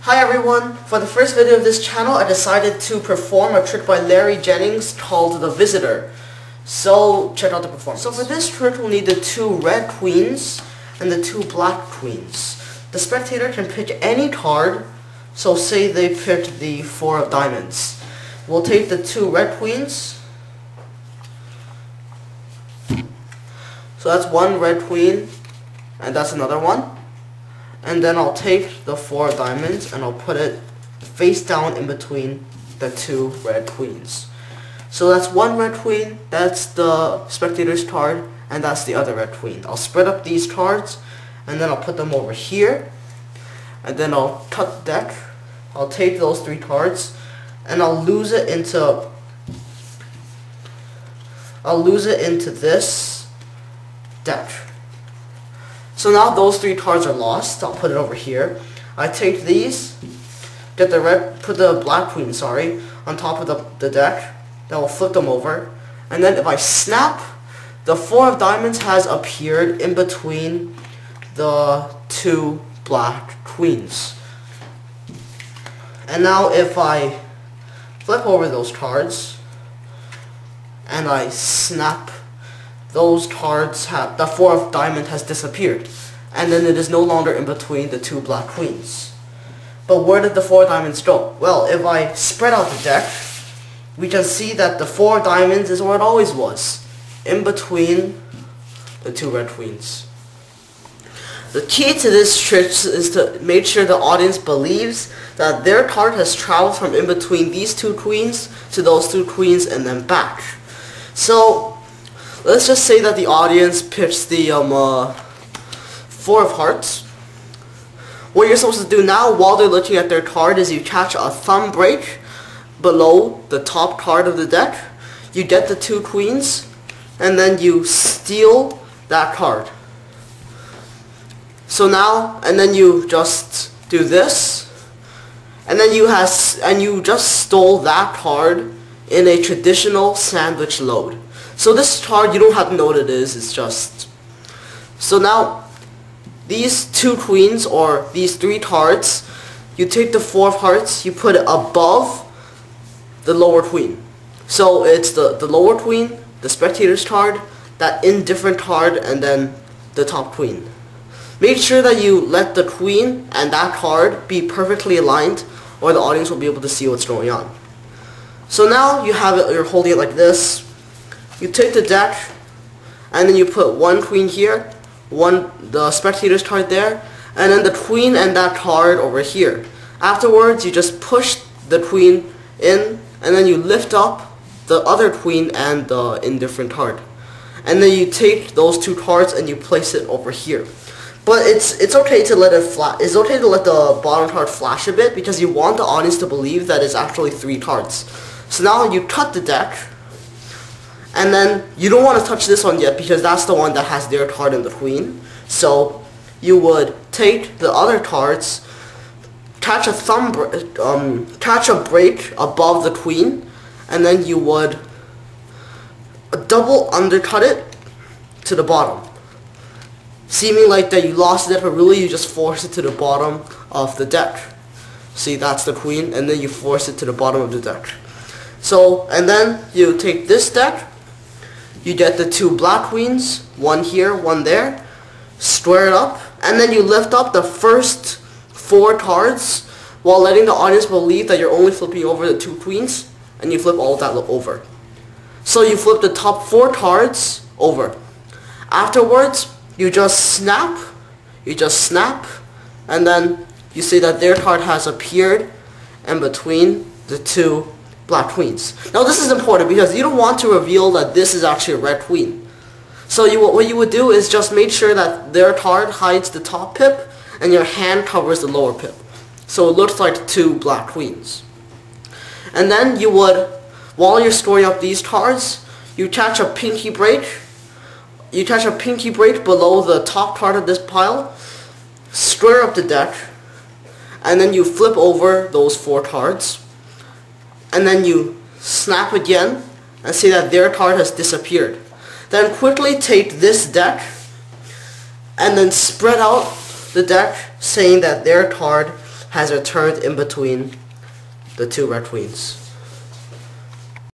Hi everyone! For the first video of this channel, I decided to perform a trick by Larry Jennings called The Visitor. So, check out the performance. So for this trick, we'll need the 2 red queens and the 2 black queens. The spectator can pick any card, so say they picked the 4 of diamonds. We'll take the 2 red queens. So that's 1 red queen, and that's another one. And then I'll take the 4 of diamonds and I'll put it face down in between the 2 red queens. So that's 1 red queen, that's the spectator's card, and that's the other red queen. I'll spread up these cards and then I'll put them over here. And then I'll cut the deck. I'll take those 3 cards and I'll lose it into this deck. So now those 3 cards are lost. I'll put it over here. I take these, put the black queen, on top of the deck. Then we'll flip them over. And then if I snap, the 4 of diamonds has appeared in between the 2 black queens. And now if I flip over those cards and I snap, those cards the 4 of diamond has disappeared, and then it is no longer in between the 2 black queens. But where did the 4 diamonds go? Well, if I spread out the deck, we can see that the 4 diamonds is where it always was, in between the 2 red queens. The key to this trick is to make sure the audience believes that their card has traveled from in between these 2 queens to those 2 queens and then back. So let's just say that the audience picks the 4 of hearts. What you're supposed to do now while they're looking at their card is you catch a thumb break below the top card of the deck. You get the 2 queens and then you steal that card. So now, and then you just do this, and then you just stole that card in a traditional sandwich load. So this card, you don't have to know what it is, it's just... So now, these 2 queens, or these 3 cards, you take the 4 of hearts, you put it above the lower queen. So it's the lower queen, the spectator's card, that indifferent card, and then the top queen. Make sure that you let the queen and that card be perfectly aligned, or the audience will be able to see what's going on. So now you have it, you're holding it like this. You take the deck, and then you put 1 queen here, the spectator's card there, and then the queen and that card over here. Afterwards, you just push the queen in, and then you lift up the other queen and the indifferent card. And then you take those 2 cards and you place it over here. But it's okay to let it it's okay to let the bottom card flash a bit, because you want the audience to believe that it's actually 3 cards. So now you cut the deck, and then you don't want to touch this one yet because that's the one that has their card and the queen. So you would take the other cards, catch a break above the queen, and then you would double undercut it to the bottom, seeming like that you lost it, but really you just force it to the bottom of the deck. See, that's the queen, and then you force it to the bottom of the deck. So, and then you take this deck, you get the 2 black queens, 1 here, 1 there, square it up, and then you lift up the first 4 cards while letting the audience believe that you're only flipping over the 2 queens, and you flip all of that over. So you flip the top 4 cards over. Afterwards, you just snap, and then you see that their card has appeared in between the 2 black queens. Now this is important because you don't want to reveal that this is actually a red queen. So what you would do is just make sure that their card hides the top pip and your hand covers the lower pip. So it looks like 2 black queens. And then you would, while you're storing up these cards, you catch a pinky break. You catch a pinky break below the top card of this pile, square up the deck, and then you flip over those 4 cards, and then you snap again and see that their card has disappeared. Then quickly take this deck and then spread out the deck, saying that their card has returned in between the two red queens.